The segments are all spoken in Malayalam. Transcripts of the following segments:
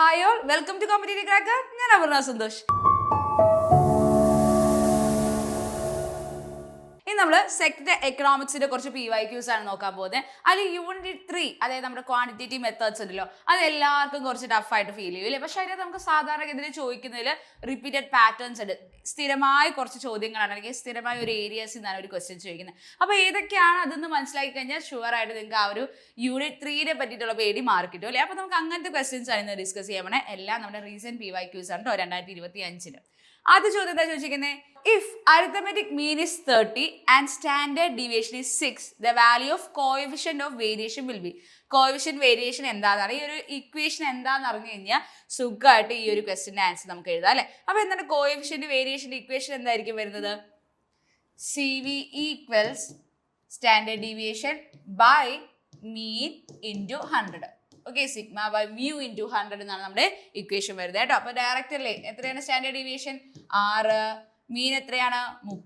Hi all, welcome to Competitive Cracker. I am Avarna Santosh. നമ്മൾ സെക്ടർ എക്കണോമിക്സിന്റെ കുറച്ച് PYQs ആണ് നോക്കാൻ പോകുന്നത്. അതിൽ യൂണിറ്റ് 3 അതായത് നമ്മുടെ ക്വാണ്ടിറ്റേറ്റീവ് മെത്തേഡ്സ് ഉണ്ടല്ലോ, അത് എല്ലാവർക്കും കുറച്ച് ടഫ് ആയിട്ട് ഫീൽ ചെയ്യില്ലേ. പക്ഷെ അതിനകത്ത് നമുക്ക് സാധാരണഗതിയിൽ ചോദിക്കുന്നതിൽ റിപ്പീറ്റഡ് പാറ്റേൺസ് ഉണ്ട്. സ്ഥിരമായ കുറച്ച് ചോദ്യങ്ങളാണ്, അല്ലെങ്കിൽ സ്ഥിരമായ ഒരു ഏരിയസിൽ നിന്നാണ് ഒരു ക്വസ്റ്റ്യൻ ചോദിക്കുന്നത്. അപ്പോൾ ഏതൊക്കെയാണ് അതെന്ന് മനസ്സിലാക്കി കഴിഞ്ഞാൽ ഷുവർ ആയിട്ട് നിങ്ങൾക്ക് ആ ഒരു യൂണിറ്റ് 3നെ പറ്റിയിട്ടുള്ള പേടി മാർക്ക് കിട്ടും അല്ലേ. അപ്പോൾ നമുക്ക് അങ്ങനത്തെ ക്വസ്റ്റ്യൻസ് ആണ് ഇന്ന് ഡിസ്കസ് ചെയ്യാൻ പോണേ. എല്ലാം നമ്മുടെ റീസെന്റ് PYQs ആണ് കേട്ടോ, 2025. ആദ്യ ചോദ്യം എന്താ ചോദിച്ചിരിക്കുന്നത്? If arithmetic mean is 30 and standard deviation is 6, the value of coefficient of variation will be. Coefficient variation എന്താണെന്നാണ്, ഈ ഒരു ഇക്വേഷൻ എന്താണെന്ന് അറിഞ്ഞു കഴിഞ്ഞാൽ സുഖമായിട്ട് ഈ ഒരു ക്വസ്റ്റിൻ്റെ ആൻസർ നമുക്ക് എഴുതാം അല്ലേ. അപ്പോൾ എന്താണ് കോഎഫിഷ്യന്റ് വേരിയേഷൻ്റെ ഇക്വേഷൻ എന്തായിരിക്കും വരുന്നത്? CV equals standard deviation by mean into 100. Okay, sigma by mu into 100 എന്നാണ് നമ്മുടെ ഇക്വേഷൻ വരുന്നത് കേട്ടോ. അപ്പോൾ ഡയറക്റ്റ് അല്ലേ, എത്രയാണ് സ്റ്റാൻഡേർഡ് ഡീവിയേഷൻ? 6, മീൻ എത്രയാണ്?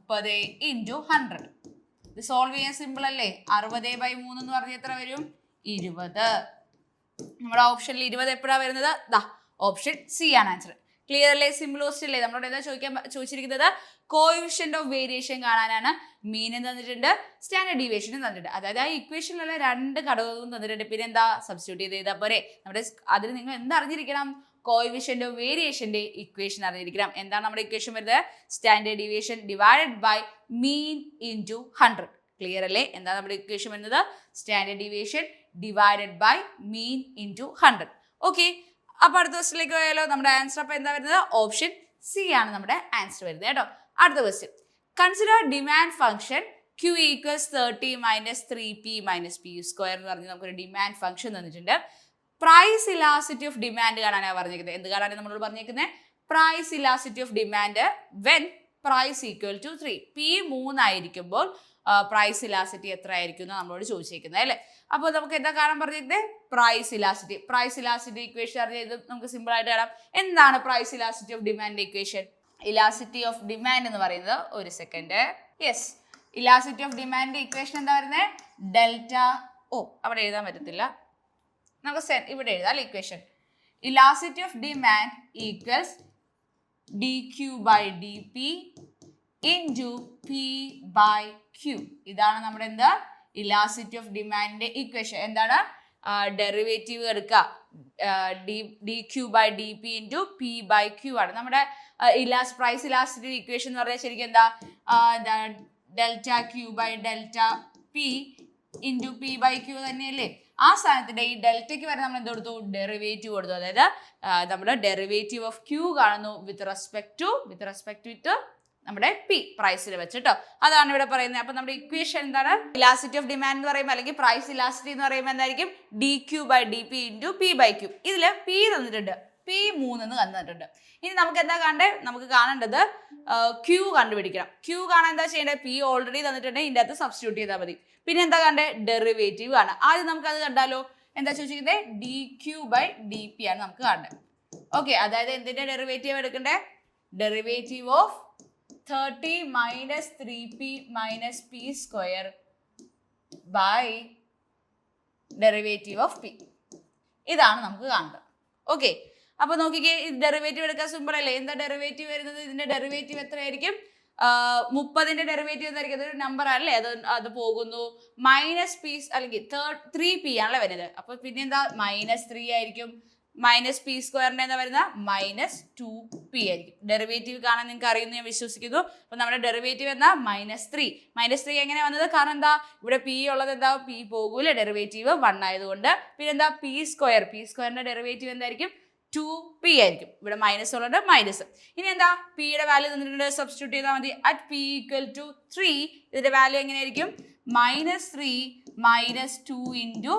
30 ഇൻറ്റു 100. ഇത് സോൾവ് ചെയ്യാൻ സിമ്പിൾ അല്ലേ. 60/3 എന്ന് പറഞ്ഞാൽ എത്ര വരും? 20. നമ്മുടെ ഓപ്ഷനിൽ 20 എപ്പോഴാണ് വരുന്നത്? ദാ ഓപ്ഷൻ സി ആണ് ആൻസർ. ക്ലിയർ അല്ലേ? സിമ്പിൾ ക്വസ്റ്റ്യൻ അല്ലേ. നമ്മളോട് എന്താ ചോദിച്ചിരിക്കുന്നത്? കോഎഫിഷ്യന്റ് ഓഫ് വേരിയേഷൻ കാണാനാണ്. മീനും തന്നിട്ടുണ്ട്, സ്റ്റാൻഡേർഡ് ഡീവിയേഷനും തന്നിട്ടുണ്ട്. അതായത് ആ ഇക്വേഷനിലുള്ള 2 ഘടകവും തന്നിട്ടുണ്ട്. പിന്നെ എന്താ സബ്സ്റ്റിറ്റ്യൂട്ട് ചെയ്താൽ പോരെ. നമ്മുടെ അതിന് നിങ്ങൾ എന്തറിഞ്ഞിരിക്കണം? കോഎഫിഷ്യന്റ് ഓഫ് വേരിയേഷന്റെ ഇക്വേഷൻ അറിഞ്ഞിരിക്കണം. എന്താണ് നമ്മുടെ ഇക്വേഷൻ വരുന്നത്? Standard deviation divided by mean into 100. Clear അല്ലേ? എന്താണ് നമ്മുടെ ഇക്വേഷൻ വരുന്നത്? Standard deviation divided by mean into 100. Okay, അപ്പോൾ അടുത്ത ക്വസ്റ്റിലേക്ക് പോയാലോ. നമ്മുടെ ആൻസർ അപ്പോൾ എന്താ വരുന്നത്? ഓപ്ഷൻ സി ആണ് നമ്മുടെ ആൻസർ വരുന്നത് കേട്ടോ. അടുത്ത question, consider demand function Q equals 30 minus 3P minus P square എന്ന് പറഞ്ഞ് നമുക്കൊരു ഡിമാൻഡ് ഫംഗ്ഷൻ തന്നിട്ടുണ്ട്. പ്രൈസ് ഇലാസിറ്റി ഓഫ് ഡിമാൻഡ് കാണാനാണ് പറഞ്ഞിരിക്കുന്നത്. എന്ത് കാണാനാണ് നമ്മളോട് പറഞ്ഞിരിക്കുന്നത്? Price elasticity of demand when price equal to 3. P 3 ആയിരിക്കുമ്പോൾ പ്രൈസ് ഇലാസിറ്റി എത്ര ആയിരിക്കും എന്ന് നമ്മളോട് ചോദിച്ചിരിക്കുന്നത് അല്ലേ. അപ്പോൾ നമുക്ക് എന്താ കാണാൻ പറഞ്ഞിരിക്കുന്നത്? Price elasticity. Price elasticity equation അറിഞ്ഞത് നമുക്ക് സിമ്പിൾ ആയിട്ട് കാണാം. എന്താണ് price elasticity of demand equation? Elasticity of demand എന്ന് പറയുന്നത്, ഒരു second, yes, elasticity of demand equation എന്താ പറയുന്നത്? ഡെൽറ്റ ഓ, അവിടെ എഴുതാൻ പറ്റത്തില്ല, നമുക്ക് ഇവിടെ എഴുതാം equation. Elasticity of demand equals dQ by dP into P by Q. ഇതാണ് നമ്മുടെ എന്താ ഇലാസിറ്റി ഓഫ് ഡിമാൻഡിന്റെ ഇക്വേഷൻ. എന്താണ്? ഡെറിവേറ്റീവ് എടുക്കുക, dQ by dP into P by Q ആണ് നമ്മുടെ പ്രൈസ് ഇലാസിറ്റി ഇക്വേഷൻ എന്ന് പറഞ്ഞാൽ. ശരിക്കും എന്താ? Delta Q by delta P into P by Q തന്നെയല്ലേ. ആ സ്ഥാനത്തിന്റെ ഈ ഡെൽറ്റയ്ക്ക് വരെ നമ്മൾ എന്ത് കൊടുത്തു? ഡെറിവേറ്റീവ് കൊടുത്തു. അതായത് നമ്മുടെ ഡെറിവേറ്റീവ് ഓഫ് Q കാണുന്നു വിത്ത് റെസ്പെക്ട് ടു നമ്മുടെ P പ്രൈസിൽ വെച്ചിട്ടോ. അതാണ് ഇവിടെ പറയുന്നത്. അപ്പൊ നമ്മുടെ ഇക്വേഷൻ എന്താണ്? ഇലാസിറ്റി ഓഫ് ഡിമാൻഡ് എന്ന് പറയുമ്പോൾ, അല്ലെങ്കിൽ പ്രൈസ് ഇലാസിറ്റി എന്ന് പറയുമ്പോൾ എന്തായിരിക്കും? dQ by dP into P by Q. ഇതിൽ P തന്നിട്ടുണ്ട്, P 3 എന്ന് തന്നിട്ടുണ്ട്. ഇനി നമുക്ക് എന്താ നമുക്ക് കാണേണ്ടത് Q കണ്ടുപിടിക്കണം. Q കാണാൻ എന്താ ചെയ്യേണ്ടത്? P ഓൾറെഡി തന്നിട്ടുണ്ട്, ഇതിൻ്റെ അകത്ത് സബ്സ്റ്റിറ്റ്യൂട്ട് ചെയ്താൽ മതി. പിന്നെ എന്താ ഡെറിവേറ്റീവ് ആണ്. ആദ്യം നമുക്ക് അത് കണ്ടാലോ. എന്താ ചോദിച്ചിരിക്കുന്നത്? dQ ബൈ dP ആണ് നമുക്ക് കാണേണ്ടത്. ഓക്കെ, അതായത് എന്തിന്റെ ഡെറിവേറ്റീവ് എടുക്കണ്ടേ? Derivative of 30 minus 3P minus P square by derivative of P. ഇതാണ് നമുക്ക് കാണേണ്ടത്. ഓക്കെ, അപ്പൊ നോക്കിക്കേ, ഡെറിവേറ്റീവ് എടുക്കാൻ സിമ്പിൾ അല്ലേ. എന്താ ഡെറിവേറ്റീവ് വരുന്നത്? ഇതിന്റെ ഡെറിവേറ്റീവ് എത്രയായിരിക്കും? 30ന്റെ ഡെറിവേറ്റീവ് എന്തായിരിക്കും? അതൊരു നമ്പർ അല്ലേ, അത് പോകുന്നു. മൈനസ് P അല്ലെങ്കിൽ 3P ആണല്ലേ വരുന്നത്. അപ്പൊ പിന്നെ എന്താ? -3 ആയിരിക്കും. മൈനസ് P സ്ക്വയറിന്റെ എന്താ വരുന്നത്? -2P ആയിരിക്കും. ഡെറിവേറ്റീവ് കാണാൻ നിങ്ങൾക്ക് അറിയുമെന്ന് ഞാൻ വിശ്വസിക്കുന്നു. അപ്പൊ നമ്മുടെ ഡെറിവേറ്റീവ് എന്താ? -3 എങ്ങനെ വന്നത്? കാരണം എന്താ? ഇവിടെ P ഉള്ളത് എന്താ? P പോകൂല, ഡെറിവേറ്റീവ് 1 ആയതുകൊണ്ട്. പിന്നെ എന്താ? P സ്ക്വയറിന്റെ ഡെറിവേറ്റീവ് എന്തായിരിക്കും? 2P ആയിരിക്കും. ഇവിടെ മൈനസ് ഉള്ളത് മൈനസ്. ഇനി എന്താ? Pയുടെ വാല്യൂ തന്നിട്ടുണ്ട്, സബ്സ്റ്റിറ്റ്യൂട്ട് ചെയ്താൽ മതി. അറ്റ് P ഈക്വൽ ടു 3 ഇതിന്റെ വാല്യൂ എങ്ങനെയായിരിക്കും? -3 മൈനസ് 2 ഇൻറ്റു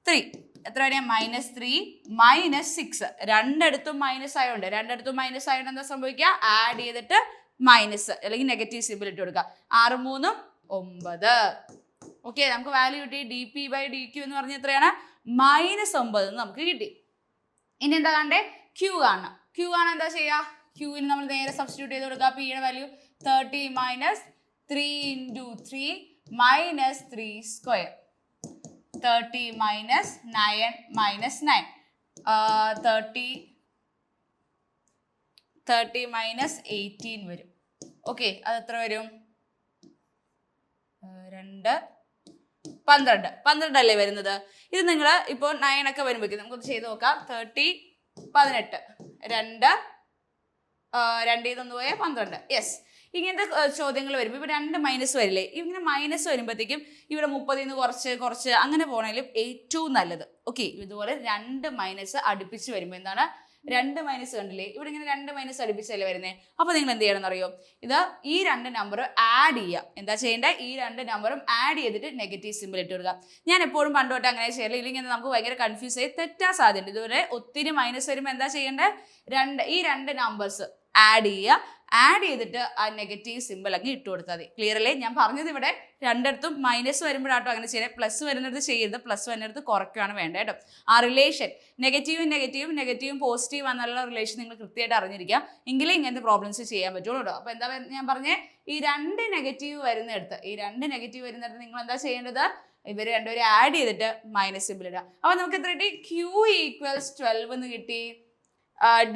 3. എത്ര വരെയാ? -3 മൈനസ് 6. രണ്ടിടത്തും മൈനസ് ആയതുകൊണ്ട് എന്താ സംഭവിക്കുക? ആഡ് ചെയ്തിട്ട് മൈനസ് അല്ലെങ്കിൽ നെഗറ്റീവ് സിമ്പിൾ ഇട്ട് കൊടുക്കുക. 6 3 9. ഓക്കെ, നമുക്ക് വാല്യൂ കിട്ടി. dP ബൈ dQ എന്ന് പറഞ്ഞാൽ എത്രയാണ്? -9 എന്ന് നമുക്ക് കിട്ടി. ഇനി എന്താ കാണണ്ടേ? Q കാണണം. Q കാണാൻ എന്താ ചെയ്യുക? Qന് നമ്മൾ നേരെ സബ്സ്റ്റിറ്റ്യൂട്ട് ചെയ്ത് കൊടുക്കുക. Pയുടെ value 30 minus 3 into 3 minus 3 square. 30 minus 9 minus 9. 30 minus 18 വരും. ഓക്കെ, അത് എത്ര വരും? 12 അല്ലേ വരുന്നത്. ഇത് നിങ്ങൾ ഇപ്പോൾ 9 ഒക്കെ വരുമ്പോഴേക്കും നമുക്കൊന്ന് ചെയ്ത് നോക്കാം. 30 18 2 പോയ 12. യെസ്, ഇങ്ങനത്തെ ചോദ്യങ്ങൾ വരുമ്പോൾ ഇപ്പോൾ 2 മൈനസ് വരില്ലേ, ഇങ്ങനെ മൈനസ് വരുമ്പോഴത്തേക്കും ഇവിടെ 30 കുറച്ച് അങ്ങനെ പോകണമെങ്കിലും ഏറ്റവും നല്ലത്. ഓക്കെ, ഇതുപോലെ 2 മൈനസ് അടുപ്പിച്ച് വരുമ്പോൾ എന്താണ്, 2 മൈനസ് കണ്ടില്ലേ, ഇവിടെ ഇങ്ങനെ 2 മൈനസ് അടുപ്പിച്ചല്ലേ വരുന്നത്. അപ്പോൾ നിങ്ങൾ എന്ത് ചെയ്യണം എന്നറിയോ, ഇത് ഈ 2 നമ്പറും ആഡ് ചെയ്യുക. എന്താ ചെയ്യേണ്ടത്, ഈ 2 നമ്പറും ആഡ് ചെയ്തിട്ട് നെഗറ്റീവ് സിമ്പിൾ ഇട്ട് കൊടുക്കുക. ഞാൻ എപ്പോഴും പണ്ടോട്ട് അങ്ങനെ ചെയ്യല, ഇല്ലെങ്കിൽ നമുക്ക് ഭയങ്കര കൺഫ്യൂസ് ആയി തെറ്റാൻ സാധ്യതയുണ്ട്. ഇതുപോലെ ഒത്തിരി മൈനസ് വരുമ്പോൾ എന്താ ചെയ്യേണ്ടത്, ഈ 2 നമ്പേഴ്സ് ആഡ് ചെയ്യുക. ആഡ് ചെയ്തിട്ട് ആ നെഗറ്റീവ് സിമ്പിൾ അങ്ങ് ഇട്ട് കൊടുത്താൽ മതി. ക്ലിയർ അല്ലേ? ഞാൻ പറഞ്ഞത് ഇവിടെ രണ്ടിടത്തും മൈനസ് വരുമ്പോഴാട്ടോ അങ്ങനെ ചെയ്യണം. പ്ലസ് വരുന്നിടത്ത് ചെയ്യരുത്, പ്ലസ് വരുന്നിടത്ത് കുറയ്ക്കുകയാണ് വേണ്ടത് കേട്ടോ. ആ റിലേഷൻ നെഗറ്റീവും പോസിറ്റീവ് എന്നുള്ള റിലേഷൻ നിങ്ങൾ കൃത്യമായിട്ട് അറിഞ്ഞിരിക്കുക, എങ്കിലേ ഇങ്ങനത്തെ പ്രോബ്ലംസ് ചെയ്യാൻ പറ്റുള്ളൂ കേട്ടോ. അപ്പോൾ എന്താ ഞാൻ പറഞ്ഞേ, ഈ 2 നെഗറ്റീവ് വരുന്നിടത്ത് നിങ്ങൾ എന്താ ചെയ്യേണ്ടത്, ഇവർ രണ്ടുപേരും ആഡ് ചെയ്തിട്ട് മൈനസ് സിമ്പിൾ ഇടുക. അപ്പോൾ നമുക്ക് എത്ര കിട്ടി, Q = 12 എന്ന് കിട്ടി.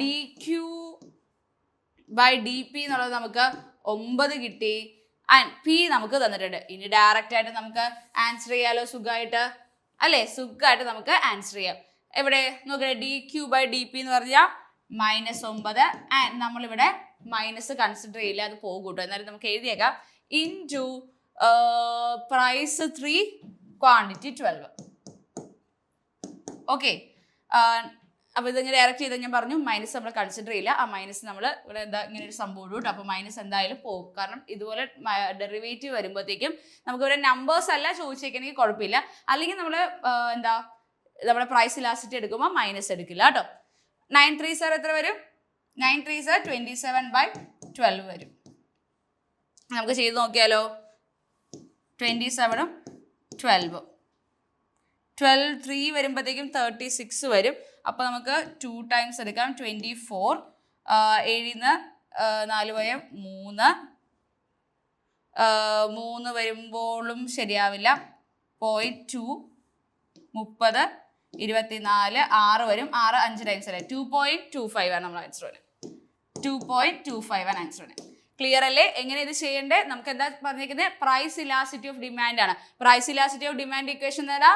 DQ by DP എന്നുള്ളത് നമുക്ക് 9 കിട്ടി. ആൻഡ് P നമുക്ക് തന്നിട്ടുണ്ട്. ഇനി ഡയറക്റ്റ് ആയിട്ട് നമുക്ക് ആൻസർ ചെയ്യാലോ, സുഖമായിട്ട് നമുക്ക് ആൻസർ ചെയ്യാം. എവിടെ നോക്കട്ടെ, DQ by DP എന്ന് പറഞ്ഞാൽ -9. ആൻഡ് നമ്മളിവിടെ മൈനസ് കൺസിഡർ ചെയ്യില്ല, അത് പോകും കേട്ടോ. എന്നാലും നമുക്ക് എഴുതിയേക്കാം ഇൻറ്റു പ്രൈസ് 3 ക്വാണ്ടിറ്റി 12. ഓക്കെ, അപ്പോൾ ഇതിങ്ങനെ ഡയറക്റ്റ് ചെയ്താൽ ഞാൻ പറഞ്ഞു മൈനസ് നമ്മൾ കൺസിഡർ ചെയ്യില്ല. ആ മൈനസ് നമ്മൾ ഇവിടെ എന്താ ഇങ്ങനെ ഒരു സംഭവം ഇടും കേട്ടോ. അപ്പോൾ മൈനസ് എന്തായാലും പോകും, കാരണം ഇതുപോലെ ഡെറിവേറ്റീവ് വരുമ്പോഴത്തേക്കും നമുക്ക് ഇവിടെ നമ്പേഴ്സ് അല്ല ചോദിച്ചേക്കണമെങ്കിൽ കുഴപ്പമില്ല. അല്ലെങ്കിൽ നമ്മൾ നമ്മുടെ പ്രൈസ് ഇലാസ്റ്റിറ്റി എടുക്കുമ്പോൾ മൈനസ് എടുക്കില്ല കേട്ടോ. 9 3s എത്ര വരും, 9 3s 27/12 വരും. നമുക്ക് ചെയ്ത് നോക്കിയാലോ. 27 12 3 വരുമ്പോഴത്തേക്കും 36 വരും. അപ്പോൾ നമുക്ക് 2 ടൈംസ് എടുക്കാം. 24 7 4 പോയ 3 വരുമ്പോഴും ശരിയാവില്ല. 0.2 30 24 6 വരും. 6 5 ടൈംസ് അല്ലേ, 2.25 ആണ് നമ്മൾ ആൻസർ വരും. 2.25 ആണ് ആൻസർ വരും. ക്ലിയർ അല്ലേ? എങ്ങനെ ഇത് ചെയ്യേണ്ടത്, നമുക്ക് എന്താ പറഞ്ഞിരിക്കുന്നത്, പ്രൈസ് ഇലാസ്റ്റിറ്റി ഓഫ് ഡിമാൻഡ് ആണ്. Price elasticity of demand equation എന്താ,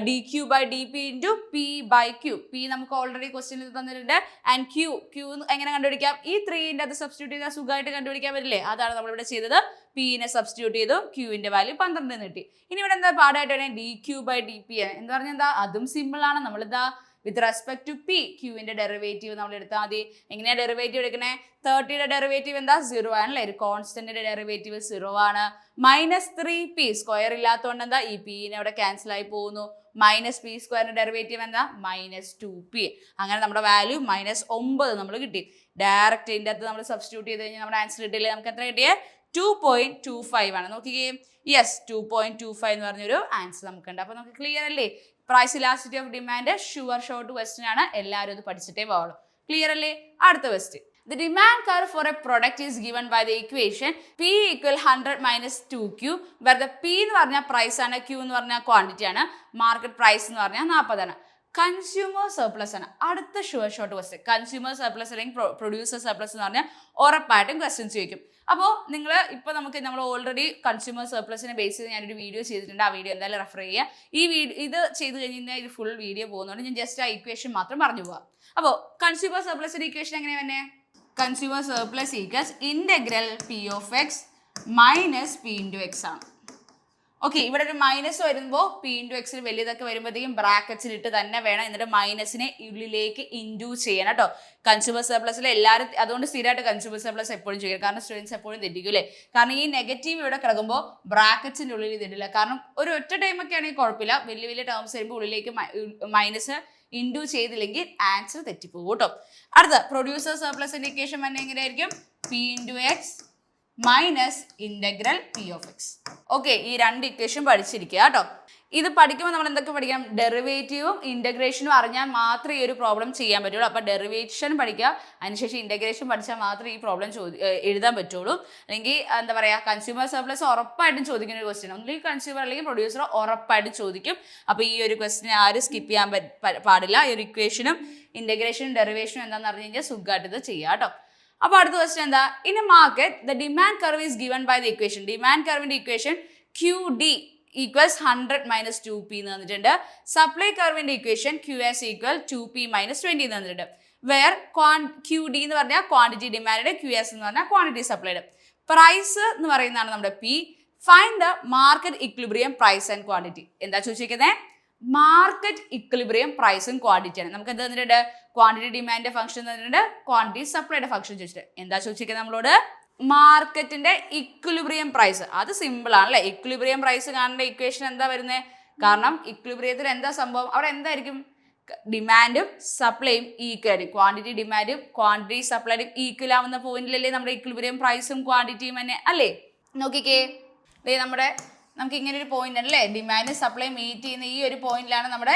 DQ by DP into P by Q. P നമുക്ക് ഓൾറെഡി ക്വസ്റ്റ്യനിൽ തന്നിട്ടുണ്ട്. ആൻഡ് Q എങ്ങനെ കണ്ടുപിടിക്കാം, ഈ 3ന്റെ അത് സബ്സ്റ്റിറ്റ്യൂട്ട് ചെയ്താൽ സുഖമായിട്ട് കണ്ടുപിടിക്കാൻ പറ്റില്ലേ, അതാണ് നമ്മളിവിടെ ചെയ്തത്. Pനെ സബ്സ്റ്റിറ്റ്യൂട്ട് ചെയ്തു, Qന്റെ വാല്യൂ 12 എന്ന് കിട്ടി. ഇനി ഇവിടെ എന്താ പാടായിട്ട് DQ by DP എന്ന് പറഞ്ഞാൽ എന്താ, അതും സിമ്പിൾ ആണ്. നമ്മളിതാ വിത്ത് റെസ്പെക്ട് ടു P Qന്റെ ഡെറിവേറ്റീവ് നമ്മൾ എടുത്താൽ മതി. എങ്ങനെയാണ് ഡെറിവേറ്റീവ് എടുക്കണേ, 30യുടെ ഡെറിവേറ്റീവ് എന്താ 0 ആണല്ലേ, ഒരു കോൺസ്റ്റന്റിന്റെ ഡെറിവേറ്റീവ് 0 ആണ്. -3P സ്ക്വയർ ഇല്ലാത്തതുകൊണ്ട് എന്താ ഈ Pനെ അവിടെ ക്യാൻസൽ ആയി പോകുന്നു. -P² ഡെറിവേറ്റീവ് എന്താ -2P. അങ്ങനെ നമ്മുടെ വാല്യൂ -9 നമ്മൾ കിട്ടി. ഡയറക്റ്റ് ഇതിൻ്റെ അകത്ത് നമ്മൾ സബ്സ്റ്റിറ്റ്യൂട്ട് ചെയ്ത് കഴിഞ്ഞാൽ നമ്മുടെ ആൻസർ കിട്ടിയില്ലേ, നമുക്ക് എത്ര കിട്ടിയേ 2.25 ആണ്. നോക്കിക്കേ, യെസ് 2.25 എന്ന് പറഞ്ഞൊരു ആൻസർ നമുക്കുണ്ട്. അപ്പോൾ നമുക്ക് ക്ലിയർ അല്ലേ, price elasticity of demand sure short question ആണ്, എല്ലാവരും ഇത് പഠിച്ചിട്ടേ പോവുള്ളൂ. ക്ലിയർ അല്ലേ? അടുത്ത question, the demand curve for a product is given by the equation P = 100 - 2Q, where the P എന്ന് പറഞ്ഞാൽ പ്രൈസ് ആണ്, Q എന്ന് പറഞ്ഞാൽ ക്വാണ്ടിറ്റി ആണ്, മാർക്കറ്റ് പ്രൈസ് എന്ന് പറഞ്ഞാൽ 40 ആണ്. കൺസ്യൂമർ സർപ്ലസ് ആണ് അടുത്ത sure short question. Consumer surplus അല്ലെങ്കിൽ പ്രൊഡ്യൂസർ സർപ്ലസ് എന്ന് പറഞ്ഞാൽ ഉറപ്പായിട്ടും ക്വസ്റ്റ്യൻസ് ചോദിക്കും. അപ്പോൾ നമ്മൾ ഓൾറെഡി കൺസ്യൂമർ സർപ്ലസിനെ ബേസ് ചെയ്ത് ഞാനൊരു വീഡിയോ ചെയ്തിട്ടുണ്ട്, ആ വീഡിയോ എന്തായാലും റെഫർ ചെയ്യുക. ഇത് ചെയ്ത് കഴിഞ്ഞാൽ ഇത് ഫുൾ വീഡിയോ പോകുന്നതുകൊണ്ട് ഞാൻ ജസ്റ്റ് ആ ഇക്വേഷൻ മാത്രം പറഞ്ഞു പോവാം. അപ്പോൾ കൺസ്യൂമർ സർപ്ലസിന്റെ ഇക്വേഷൻ എങ്ങനെയാണ് തന്നെ, consumer surplus equals integral P of X minus P into X ആണ്. ഓക്കെ, ഇവിടെ ഒരു മൈനസ് വരുമ്പോൾ P into X വലിയതൊക്കെ വരുമ്പോഴത്തേക്കും ബ്രാക്കറ്റ്സിലിട്ട് തന്നെ വേണം, എന്നിട്ട് മൈനസിനെ ഉള്ളിലേക്ക് ഇൻഡ്യൂ ചെയ്യണം കേട്ടോ. കൺസ്യൂമർ സർപ്ലസിൽ എല്ലാവരും അതുകൊണ്ട് സ്ഥിരമായിട്ട് കൺസ്യൂമർ സർപ്ലസ് എപ്പോഴും ചെയ്യും, കാരണം സ്റ്റുഡൻസ് എപ്പോഴും തെറ്റിക്കും അല്ലേ. കാരണം ഈ നെഗറ്റീവ് ഇവിടെ കിടക്കുമ്പോൾ ബ്രാക്കറ്റ്സിൻ്റെ ഉള്ളിൽ ഇതിടില്ല. കാരണം ഒരു ഒറ്റ ടൈമൊക്കെ ആണെങ്കിൽ കുഴപ്പമില്ല, വലിയ ടേംസ് വരുമ്പോൾ ഉള്ളിലേക്ക് മൈനസ് ഇൻഡ്യൂ ചെയ്തില്ലെങ്കിൽ ആൻസർ തെറ്റിപ്പോകും കേട്ടോ. അടുത്ത പ്രൊഡ്യൂസർ സർപ്ലസിന്റെ ഇക്വേഷൻ തന്നെ എങ്ങനെയായിരിക്കും, P into X minus integral P of X. Okay, ഈ രണ്ട് ഇക്വേഷൻ പഠിച്ചിരിക്കുക കേട്ടോ. ഇത് പഠിക്കുമ്പോൾ നമ്മൾ എന്തൊക്കെ പഠിക്കണം? ഡെറിവേറ്റീവും ഇൻ്റഗ്രേഷനും അറിഞ്ഞാൽ മാത്രമേ ഈ ഒരു പ്രോബ്ലം ചെയ്യാൻ പറ്റുള്ളൂ. അപ്പോൾ ഡെറിവേഷൻ പഠിക്കുക, അതിനുശേഷം ഇൻ്റഗ്രേഷൻ പഠിച്ചാൽ മാത്രമേ ഈ പ്രോബ്ലം എഴുതാൻ പറ്റുള്ളൂ. അല്ലെങ്കിൽ എന്താ പറയുക, കൺസ്യൂമർ സർപ്ലസ് ഉറപ്പായിട്ടും ചോദിക്കുന്ന ഒരു ക്വസ്റ്റ്യൻ, ഒന്നുകിൽ കൺസ്യൂമർ അല്ലെങ്കിൽ പ്രൊഡ്യൂസർ ഉറപ്പായിട്ടും ചോദിക്കും. അപ്പോൾ ഈ ഒരു ക്വസ്റ്റ്യൻ ആരും സ്കിപ്പ് ചെയ്യാൻ പാടില്ല. ഈ ഒരു ഇക്വേഷനും ഇൻ്റഗ്രേഷനും ഡെറിവേഷനും എന്താണെന്ന് അറിഞ്ഞു കഴിഞ്ഞാൽ സുഖമായിട്ട് ഇത് ചെയ്യാം കേട്ടോ. അപ്പോൾ അടുത്ത ക്വസ്റ്റ്യൻ എന്താ? In a market the demand curve is given by the equation. Demand കർവിൻ്റെ equation QD equals 100 minus 2p എന്ന് തന്നിട്ടുണ്ട്. സപ്ലൈ കർവിൻ്റെ equation QS equal 2p minus 20 എന്ന് തന്നിട്ടുണ്ട്. വേർ QD എന്ന് പറഞ്ഞാൽ ക്വാണ്ടിറ്റി ഡിമാൻഡ്, QS എന്ന് പറഞ്ഞാൽ ക്വാണ്ടിറ്റി സപ്ലൈഡ്. പ്രൈസ് എന്ന് പറയുന്നതാണ് നമ്മുടെ P. Find the market equilibrium price and quantity. എന്താ ചോദിച്ചിരിക്കുന്നത്? മാർക്കറ്റ് ഇക്വിലിബ്രിയം പ്രൈസും ക്വാണ്ടിറ്റിയാണ്. നമുക്ക് എന്ത് തന്നിട്ടുണ്ട്? ക്വാണ്ടിറ്റി ഡിമാൻഡ് ഫംഗ്ഷൻ തന്നിട്ടുണ്ട്, ക്വാണ്ടിറ്റി സപ്ലൈയുടെ ഫംഗ്ഷൻ ചോദിച്ചിട്ട്. എന്താ ചോദിച്ചിരിക്കുന്നത് നമ്മളോട്? മാർക്കറ്റിന്റെ ഇക്വിലിബ്രിയം പ്രൈസ്. അത് സിമ്പിൾ ആണല്ലേ. ഇക്വിലിബ്രിയം പ്രൈസ് കാണേണ്ട ഇക്വേഷൻ എന്താ വരുന്നത്? കാരണം ഇക്വിലിബ്രിയത്തിൽ എന്താ സംഭവം? അവിടെ എന്തായിരിക്കും? ഡിമാൻഡും സപ്ലൈയും ഈക്വൽ ആയിരിക്കും. ക്വാണ്ടിറ്റി ഡിമാൻഡും ക്വാണ്ടിറ്റി സപ്ലൈയും ഈക്വൽ ആവുന്ന പോയിന്റിലല്ലേ നമ്മുടെ ഇക്വിലിബ്രിയം പ്രൈസും ക്വാണ്ടിറ്റിയും തന്നെ അല്ലേ? നോക്കിക്കേ, നമുക്ക് ഇങ്ങനെ ഒരു പോയിന്റ് അല്ലേ, ഡിമാൻഡും സപ്ലൈയും മീറ്റ് ചെയ്യുന്ന ഈ ഒരു പോയിന്റിലാണ് നമ്മുടെ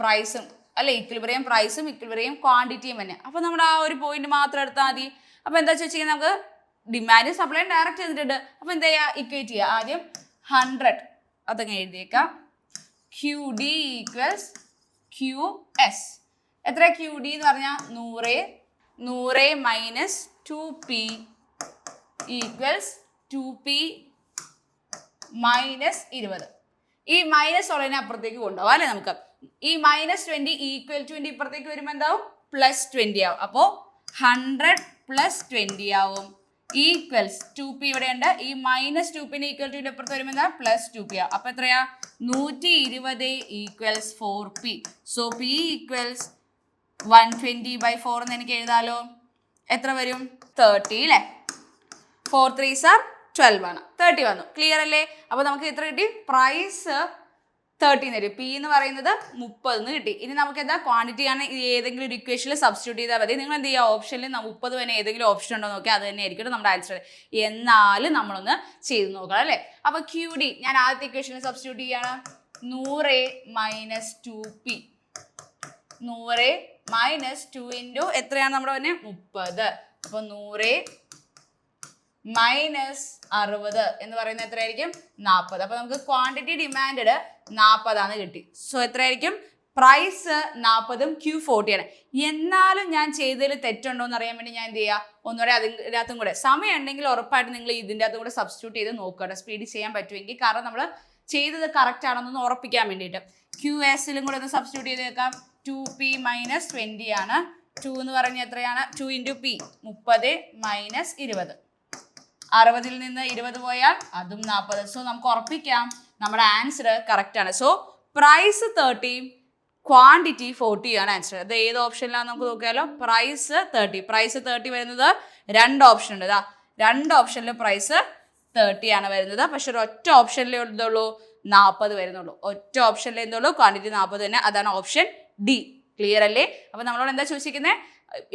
പ്രൈസും അല്ലെ, ഇക്വിലിബ്രിയം പ്രൈസും ഇക്വിലിബ്രിയം ക്വാണ്ടിറ്റിയും തന്നെ. അപ്പോൾ നമ്മുടെ ആ ഒരു പോയിന്റ് മാത്രം എടുത്താൽ മതി. അപ്പോൾ എന്താ ചോദിച്ചാൽ നമുക്ക് ഡിമാൻഡ് സപ്ലൈ ഡയറക്റ്റ് ചെയ്തിട്ടുണ്ട്. അപ്പോൾ എന്താ ചെയ്യുക? ഇക്വേറ്റ് ചെയ്യുക. ആദ്യം 100 അതങ്ങ് എഴുതിയേക്കാം. QD equals QS. എത്ര QD എന്ന് പറഞ്ഞാൽ 100 minus 2p equals 2p minus 20. ഈ മൈനസ് ഉള്ളതിനെ അപ്പുറത്തേക്ക് കൊണ്ടുപോകാം അല്ലേ നമുക്ക്. ഈ -20 ഈക്വൽ 20 ഇപ്പുറത്തേക്ക് വരുമ്പോൾ എന്താവും? +20 ആവും. അപ്പോൾ 100 + 20 ആവും ഈക്വൽസ് 2p. ഇവിടെ ഉണ്ട്. ഈ -2p ഈക്വൽ ടു അപ്പുറത്ത് വരുമ്പോൾ എന്താ? +2p ആവും. അപ്പോൾ എത്രയാ? 120 equals 4p. So p equals 120/4 എന്ന് എനിക്ക് എഴുതാലോ. എത്ര വരും? 30 അല്ലേ. 4 3s are 12 ആണ്. 30 വന്നു. ക്ലിയർ അല്ലേ? അപ്പോൾ നമുക്ക് എത്ര കിട്ടി? പ്രൈസ് 30 എന്ന് കിട്ടി. പി എന്ന് പറയുന്നത് 30 എന്ന് കിട്ടി. ഇനി നമുക്ക് എന്താ? ക്വാണ്ടിറ്റി ആണ്. ഏതെങ്കിലും ഒരു ഇക്വേഷനിൽ സബ്സ്റ്റിറ്റ്യൂട്ട് ചെയ്താൽ മതി. നിങ്ങൾ എന്ത് ചെയ്യുക? ഓപ്ഷനിൽ 30 തന്നെ ഏതെങ്കിലും ഓപ്ഷൻ ഉണ്ടോ നോക്കി, അത് തന്നെ ആയിരിക്കും നമ്മുടെ ആൻസർ. എന്നാലും നമ്മളൊന്ന് ചെയ്ത് നോക്കണം അല്ലേ. അപ്പോൾ QD ഞാൻ ആദ്യത്തെ ഇക്വേഷനിൽ സബ്സ്റ്റിറ്റ്യൂട്ട് ചെയ്യാണ്. 100 മൈനസ് 2p. 100 മൈനസ് 2 ഇൻറ്റു എത്രയാണ് നമ്മുടെ തന്നെ? 30. അപ്പോൾ 100 മൈനസ് 60 എന്ന് പറയുന്നത് എത്രയായിരിക്കും? 40. അപ്പോൾ നമുക്ക് ക്വാണ്ടിറ്റി ഡിമാൻഡ് 40 കിട്ടി. സോ എത്രയായിരിക്കും? പ്രൈസ് 40ഉം Q 40 ആണ്. എന്നാലും ഞാൻ ചെയ്തതിൽ തെറ്റുണ്ടോ എന്ന് അറിയാൻ വേണ്ടി ഞാൻ എന്ത് ചെയ്യുക? ഒന്നുകൂടെ അതിനകത്തും കൂടെ സമയം ഉണ്ടെങ്കിൽ ഉറപ്പായിട്ട് നിങ്ങൾ ഇതിൻ്റെ അകത്തും കൂടെ സബ്സ്റ്റിറ്റ്യൂട്ട് ചെയ്ത് നോക്കുക. സ്പീഡ് ചെയ്യാൻ പറ്റുമെങ്കിൽ. കാരണം നമ്മൾ ചെയ്തത് കറക്റ്റ് ആണെന്നൊന്ന് ഉറപ്പിക്കാൻ വേണ്ടിയിട്ട് QSലും കൂടെ ഒന്ന് സബ്സ്റ്റിറ്റ്യൂട്ട് ചെയ്ത് വെക്കാം. 2p മൈനസ് 20 ആണ്. 2 എന്ന് പറഞ്ഞാൽ എത്രയാണ്? 2 ഇൻറ്റു p 30 മൈനസ് 20. 60ൽ നിന്ന് 20 പോയാൽ അതും 40. സോ നമുക്ക് ഉറപ്പിക്കാം നമ്മുടെ ആൻസർ കറക്റ്റ് ആണ്. സോ പ്രൈസ് 30, ക്വാണ്ടിറ്റി 40 ആണ് ആൻസർ. അത് ഏത് ഓപ്ഷനിലാണെന്ന് നമുക്ക് നോക്കിയാലോ. പ്രൈസ് 30 വരുന്നത് 2 ഓപ്ഷൻ ഉണ്ട്. ഇതാ 2 ഓപ്ഷനിൽ പ്രൈസ് 30 ആണ് വരുന്നത്. പക്ഷെ ഒരു ഒറ്റ ഓപ്ഷനിലേ എന്തുള്ളൂ? 40 വരുന്നുള്ളൂ. ഒറ്റ ഓപ്ഷനിലേ എന്തുള്ളൂ? ക്വാണ്ടിറ്റി 40 തന്നെ. അതാണ് ഓപ്ഷൻ ഡി. ക്ലിയർ അല്ലേ? അപ്പോൾ നമ്മളോട് എന്താ ചോദിച്ചിരിക്കുന്നത്?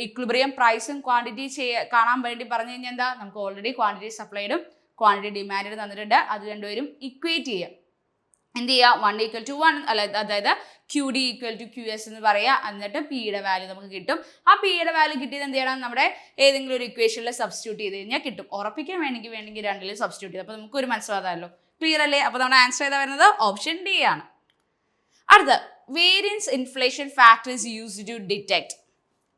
ഇക്വിലിബ്രിയം പ്രൈസും ക്വാണ്ടിറ്റി കാണാൻ വേണ്ടി പറഞ്ഞു കഴിഞ്ഞാൽ എന്താ? നമുക്ക് ഓൾറെഡി ക്വാണ്ടിറ്റി സപ്ലൈഡും ക്വാണ്ടിറ്റി ഡിമാൻഡും തന്നിട്ടുണ്ട്. അത് രണ്ടുപേരും ഇക്വേറ്റ് ചെയ്യാം. എന്ത് ചെയ്യുക? 1 = 1 അല്ല, അതായത് QD = QS എന്ന് പറയുക. എന്നിട്ട് പിയുടെ വാല്യൂ നമുക്ക് കിട്ടും. ആ പിയുടെ വാല്യൂ കിട്ടിയത് എന്ത് ചെയ്യണം? നമ്മുടെ ഏതെങ്കിലും ഒരു ഇക്വേഷനിൽ സബ്സ്റ്റിറ്റ്യൂട്ട് ചെയ്ത് കഴിഞ്ഞാൽ കിട്ടും. ഉറപ്പിക്കാൻ വേണമെങ്കിൽ രണ്ടിലും സബ്സ്റ്റിറ്റ്യൂട്ട് ചെയ്ത്. അപ്പോൾ നമുക്ക് ഒരു മനസ്സിലാകാമല്ലോ. ക്ലിയർ അല്ലേ? അപ്പോൾ നമ്മുടെ ആൻസർ ഏതാ വരുന്നത്? ഓപ്ഷൻ ഡി ആണ്. അടുത്ത variance inflation factor is used to detect.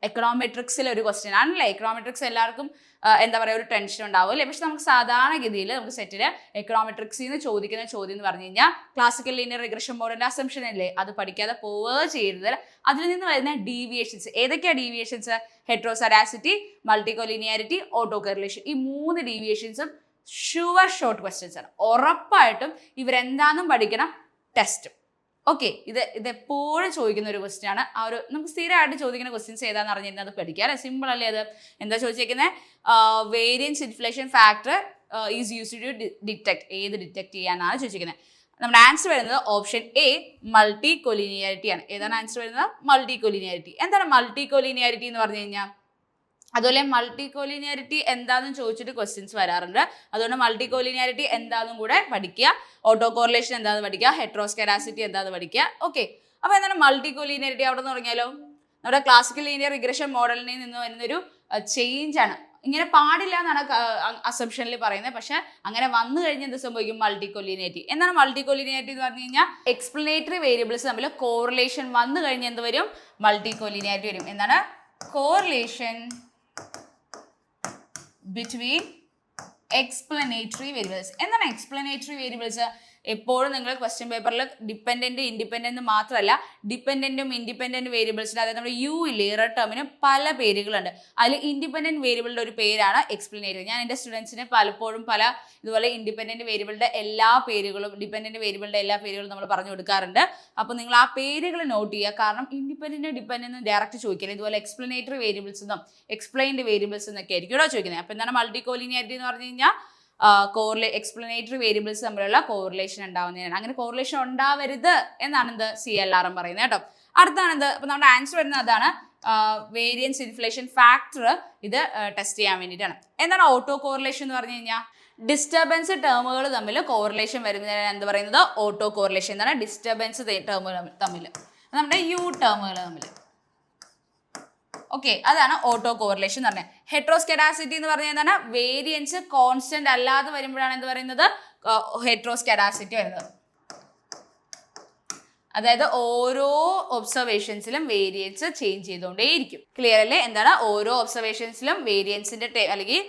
എക്കണോമെട്രിക്സിലെ ഒരു ക്വസ്റ്റ്യൻ ആണല്ലേ. എക്കണോമെട്രിക്സ് എല്ലാവർക്കും എന്താ പറയുക, ഒരു ടെൻഷൻ ഉണ്ടാവും അല്ലേ. പക്ഷെ നമുക്ക് സാധാരണഗതിയിൽ നമുക്ക് സെറ്റിൽ എക്കണോമെട്രിക്സിൽ നിന്ന് ചോദിക്കുന്ന ചോദ്യം എന്ന് പറഞ്ഞു കഴിഞ്ഞാൽ ക്ലാസിക്കൽ ലീനിയർ റിഗ്രഷൻ മോഡലിന്റെ അസംഷൻ അല്ലേ, അത് പഠിക്കാതെ പോവുക ചെയ്യരുത്. അതിൽ നിന്ന് വരുന്ന ഡീവിയേഷൻസ് ഏതൊക്കെയാണ്? Deviations heteroscedasticity, multicollinearity, autocorrelation. ഈ 3 ഡീവിയേഷൻസും ഷുവർ ഷോർട്ട് ക്വസ്റ്റ്യൻസ് ആണ്. ഉറപ്പായിട്ടും ഇവരെന്താണെന്നും പഠിക്കണം, ടെസ്റ്റും. ഓക്കെ, ഇതെപ്പോഴും ചോദിക്കുന്ന ഒരു ക്വസ്റ്റ്യൻ ആണ്. ആ ഒരു നമുക്ക് സ്ഥിരമായിട്ട് ചോദിക്കുന്ന ക്വസ്റ്റ്യൻസ് ഏതാണെന്ന് അറിഞ്ഞിരുന്നത് അത് പഠിക്കുക അല്ലേ. സിമ്പിൾ അല്ലേ അത്? എന്താ ചോദിച്ചേക്കുന്നത്? Variance inflation factor is used to detect. ഏത് ഡിറ്റക്ട് ചെയ്യാനാണ് ചോദിച്ചിരിക്കുന്നത്? നമ്മുടെ ആൻസർ വരുന്നത് ഓപ്ഷൻ എ, മൾട്ടി കൊലിനിയാരിറ്റി ആണ്. ഏതാണ് ആൻസർ വരുന്നത്? മൾട്ടി കൊലിനിയാരിറ്റി. എന്താണ് മൾട്ടി കൊലിനിയാരിറ്റി എന്ന് പറഞ്ഞു കഴിഞ്ഞാൽ? അതുപോലെ മൾട്ടി കോലിനിയാരിറ്റി എന്താണെന്ന് ചോദിച്ചിട്ട് ക്വസ്റ്റ്യൻസ് വരാറുണ്ട്. അതുകൊണ്ട് മൾട്ടി കോലിനിയാരിറ്റി എന്താണെന്നും കൂടെ പഠിക്കുക. ഓട്ടോ കോറിലേഷൻ എന്താണെന്ന് പഠിക്കുക. ഹെട്രോസ്കെഡാസിറ്റി എന്താണെന്ന് പഠിക്കുക. ഓക്കെ, അപ്പോൾ എന്താണ് മൾട്ടി കോലിനിയാരിറ്റി? അവിടെ നിന്ന് തുടങ്ങിയാലോ. നമ്മുടെ ക്ലാസിക്കൽ ലീനിയർ റിഗ്രഷൻ മോഡലിൽ നിന്ന് വരുന്നൊരു ചേഞ്ച് ആണ്. ഇങ്ങനെ പാടില്ല എന്നാണ് അസംഷനിൽ പറയുന്നത്. പക്ഷെ അങ്ങനെ വന്നു കഴിഞ്ഞാൽ എന്ത് സംഭവിക്കും? മൾട്ടി കോലിനിയാരിറ്റി. എന്താണ് മൾട്ടി കോലിനിയാരിറ്റി എന്ന് പറഞ്ഞു കഴിഞ്ഞാൽ എക്സ്പ്ലനേറ്ററി വേരിയബിൾസ് തമ്മിൽ കോറിലേഷൻ വന്നു കഴിഞ്ഞാൽ എന്ത് വരും? മൾട്ടി കോലിനിയാരിറ്റി വരും. എന്താണ്? Correlation between explanatory variables. എന്താണ് explanatory variables? എപ്പോഴും നിങ്ങൾ ക്വസ്റ്റ്യൻ പേപ്പറിൽ ഡിപ്പെൻഡന്റ് ഇൻഡിപെൻഡന്റ് മാത്രമല്ല, ഡിപ്പെൻഡന്റും ഇൻഡിപെൻഡന്റ് വേരിയബിൾസിന്, അതായത് നമ്മുടെ യു ഇല്ലേ ഇറർ ടേമിന് പല പേരുകളുണ്ട്. അതിൽ ഇൻഡിപെൻഡന്റ് വേരിയബിളിന്റെ ഒരു പേരാണ് എക്സ്പ്ലനേറ്ററി. ഞാൻ എൻ്റെ സ്റ്റുഡൻസിന് പലപ്പോഴും പല ഇതുപോലെ ഇൻഡിപെൻഡന്റ് വേരിയബിളിന്റെ എല്ലാ പേരുകളും ഡിപ്പെൻഡന്റ് വേരിയബിളിന്റെ എല്ലാ പേരുകളും നമ്മൾ പറഞ്ഞു കൊടുക്കാറുണ്ട്. അപ്പോൾ നിങ്ങൾ ആ പേരുകൾ നോട്ട് ചെയ്യുക. കാരണം ഇൻഡിപെൻഡന്റ് ഡിപ്പെൻഡന്റ് ഡയറക്റ്റ് ചോദിക്കില്ല. ഇതുപോലെ എക്സ്പ്ലനേറ്ററി വേരിയബിൾസ് എന്നും എക്സ്പ്ലെയിൻഡ് വേരിയബിൾസ് എന്നൊക്കെ ആയിരിക്കും ഇവിടെ ചോദിക്കുന്നത്. അപ്പോൾ എന്താണ് മൾട്ടി കോലിനിയാരിറ്റി എന്ന് പറഞ്ഞു കഴിഞ്ഞാൽ എക്സ്പ്ലനേറ്ററി വേരിയബിൾസ് തമ്മിലുള്ള കോറിലേഷൻ ഉണ്ടാവുന്നതാണ്. അങ്ങനെ കോറിലേഷൻ ഉണ്ടാവരുത് എന്നാണ് എന്ത് CLRM പറയുന്നത് കേട്ടോ. അടുത്താണെന്ത്? അപ്പോൾ നമ്മുടെ ആൻസർ വരുന്നത് അതാണ്, വേരിയൻസ് ഇൻഫ്ലേഷൻ ഫാക്ടർ. ഇത് ടെസ്റ്റ് ചെയ്യാൻ വേണ്ടിയിട്ടാണ്. എന്താണ് ഓട്ടോ കോറിലേഷൻ എന്ന് പറഞ്ഞു കഴിഞ്ഞാൽ? ഡിസ്റ്റർബൻസ് ടേമുകൾ തമ്മിൽ കോറിലേഷൻ വരുന്നതിനാണ് എന്ത് പറയുന്നത്? Auto correlation. എന്താണ്? ഡിസ്റ്റർബൻസ് ടേമുകൾ തമ്മിൽ, നമ്മുടെ യു ടേമുകൾ തമ്മിൽ. ഓക്കെ, അതാണ് ഓട്ടോ കോറിലേഷൻ എന്ന് പറഞ്ഞത്. ഹെട്രോസ്കെഡാസിറ്റി എന്ന് പറഞ്ഞാൽ എന്താണ്? വേരിയൻസ് കോൺസ്റ്റന്റ് അല്ലാതെ വരുമ്പോഴാണ് എന്ത് പറയുന്നത്? ഹെട്രോസ്കെഡാസിറ്റി വരുന്നത്. അതായത് ഓരോ ഒബ്സർവേഷൻസിലും വേരിയൻസ് ചേഞ്ച് ചെയ്തുകൊണ്ടേയിരിക്കും. ക്ലിയർ അല്ലേ? എന്താണ്? ഓരോ ഒബ്സർവേഷൻസിലും വേരിയൻസിന്റെ അല്ലെങ്കിൽ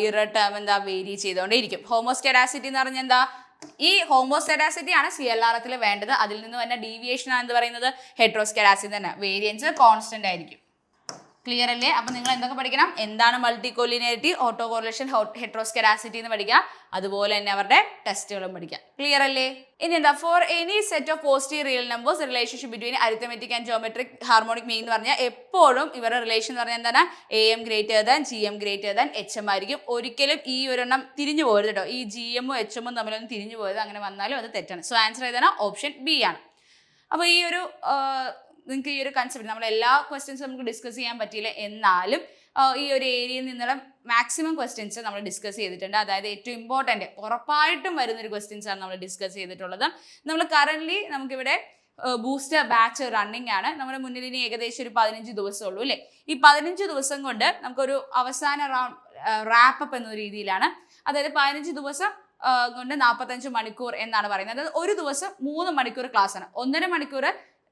ഇറർ ടേം എന്താ വേരി ചെയ്തുകൊണ്ടേയിരിക്കും. ഹോമോസ്കെഡാസിറ്റി എന്ന് പറഞ്ഞാൽ എന്താ? ഈ ഹോമോസ്കെഡാസിറ്റി ആണ് CLRത്തിൽ വേണ്ടത്. അതിൽ നിന്ന് തന്നെ ഡീവിയേഷൻ ആണ് എന്ത് പറയുന്നത്? ഹെട്രോസ്കെഡാസിറ്റി തന്നെ. വേരിയൻസ് കോൺസ്റ്റന്റ് ആയിരിക്കും. ക്ലിയർ അല്ലേ? അപ്പം നിങ്ങൾ എന്തൊക്കെ പഠിക്കണം? എന്താണ് മൾട്ടി കോലിനിയാരിറ്റി, ഓട്ടോ കോറിലേഷൻ, ഹെട്രോസ്കെഡാസിറ്റി എന്ന് പഠിക്കുക. അതുപോലെ തന്നെ അവരുടെ ടെസ്റ്റുകളും പഠിക്കുക. ക്ലിയർ അല്ലേ? ഇനി എന്താ? For any set of positive real numbers relationship between arithmetic and geometric harmonic mean എന്ന് പറഞ്ഞാൽ എപ്പോഴും ഇവരുടെ റിലേഷൻ എന്ന് പറഞ്ഞാൽ എന്താണ്? AM greater than GM greater than HM ആയിരിക്കും. ഒരിക്കലും ഈ ഒരെണ്ണം തിരിഞ്ഞു പോകരുത് കേട്ടോ. ഈ GM ഉം HM ഉം തമ്മിലൊന്നും തിരിഞ്ഞു പോയത്. അങ്ങനെ വന്നാലും അത് തെറ്റാണ്. സോ ആൻസർ ഏതാണ്? ഓപ്ഷൻ B ആണ്. അപ്പോൾ ഈ ഒരു നിങ്ങൾക്ക് ഈ ഒരു കൺസെപ്റ്റ് നമ്മൾ എല്ലാ ക്വസ്റ്റ്യൻസും നമുക്ക് ഡിസ്കസ് ചെയ്യാൻ പറ്റിയില്ല, എന്നാലും ഈ ഒരു ഏരിയയിൽ നിന്നുള്ള മാക്സിമം ക്വസ്റ്റ്യൻസ് നമ്മൾ ഡിസ്കസ് ചെയ്തിട്ടുണ്ട്. അതായത് ഏറ്റവും ഇമ്പോർട്ടൻറ്റ് ഉറപ്പായിട്ടും വരുന്നൊരു ക്വസ്റ്റ്യൻസ് ആണ് നമ്മൾ ഡിസ്കസ് ചെയ്തിട്ടുള്ളത്. നമ്മൾ കറൻ്റ്ലി നമുക്കിവിടെ ബൂസ്റ്റർ ബാച്ച് റണ്ണിങ് ആണ്. നമ്മുടെ മുന്നിൽ ഇനി ഏകദേശം ഒരു 15 ദിവസമുള്ളൂ അല്ലേ? ഈ 15 ദിവസം കൊണ്ട് നമുക്കൊരു അവസാന റാപ്പപ്പ് എന്ന രീതിയിലാണ്. അതായത് 15 ദിവസം കൊണ്ട് 45 മണിക്കൂർ എന്നാണ് പറയുന്നത്. അതായത് ഒരു ദിവസം 3 മണിക്കൂർ ക്ലാസ് ആണ്. 1.5 മണിക്കൂർ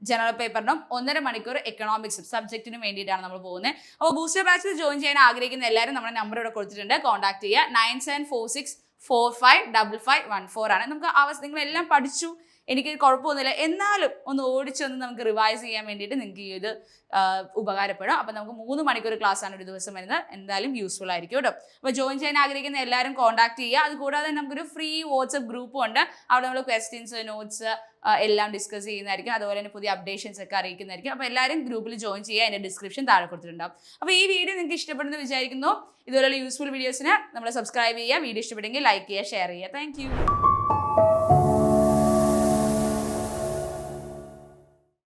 ജനറൽ പേപ്പറിനും 1.5 മണിക്കൂർ എക്കണോമിക്സും സബ്ജക്റ്റിനും വേണ്ടിയിട്ടാണ് നമ്മൾ പോകുന്നത്. അപ്പോൾ ബൂസ്റ്റർ ബാച്ചിൽ ജോയിൻ ചെയ്യാൻ ആഗ്രഹിക്കുന്ന എല്ലാവരും നമ്മുടെ നമ്പർ ഇവിടെ കൊടുത്തിട്ടുണ്ട്. കോൺടാക്ട് ചെയ്യുക. 9746455514 ആണ്. നമുക്ക് നിങ്ങളെല്ലാം പഠിച്ചു, എനിക്ക് കുഴപ്പമൊന്നുമില്ല, എന്നാലും ഒന്ന് ഓടിച്ചൊന്ന് നമുക്ക് റിവൈസ് ചെയ്യാൻ വേണ്ടിയിട്ട് നിങ്ങൾക്ക് ഈ ഇത് ഉപകാരപ്പെടും. അപ്പോൾ നമുക്ക് 3 മണിക്കൂർ ക്ലാസ് ആണ് ഒരു ദിവസം വരുന്നത്. എന്തായാലും യൂസ്ഫുൾ ആയിരിക്കും കേട്ടോ. അപ്പോൾ ജോയിൻ ചെയ്യാൻ ആഗ്രഹിക്കുന്ന എല്ലാവരും കോൺടാക്ട് ചെയ്യുക. അതുകൂടാതെ നമുക്കൊരു ഫ്രീ വാട്സപ്പ് ഗ്രൂപ്പും ഉണ്ട്. അവിടെ നമ്മൾ ക്വസ്റ്റ്യൻസ്, നോട്ട്സ് എല്ലാം ഡിസ്കസ് ചെയ്യുന്നതായിരിക്കും. അതുപോലെ തന്നെ പുതിയ അപ്ഡേഷൻസ് ഒക്കെ അറിയിക്കുന്നതായിരിക്കും. അപ്പോൾ എല്ലാവരും ഗ്രൂപ്പിൽ ജോയിൻ ചെയ്യുക. അതിൻ്റെ ഡിസ്ക്രിപ്ഷൻ താഴെ കൊടുത്തിട്ടുണ്ടാവും. അപ്പോൾ ഈ വീഡിയോ നിങ്ങൾക്ക് ഇഷ്ടപ്പെടുന്നു വിചാരിക്കുന്നു. ഇതുപോലുള്ള യൂസ്ഫുൾ വീഡിയോസിന് നമ്മൾ സബ്സ്ക്രൈബ് ചെയ്യുക. വീഡിയോ ഇഷ്ടപ്പെട്ടെങ്കിൽ ലൈക്ക് ചെയ്യുക, ഷെയർ ചെയ്യുക. താങ്ക്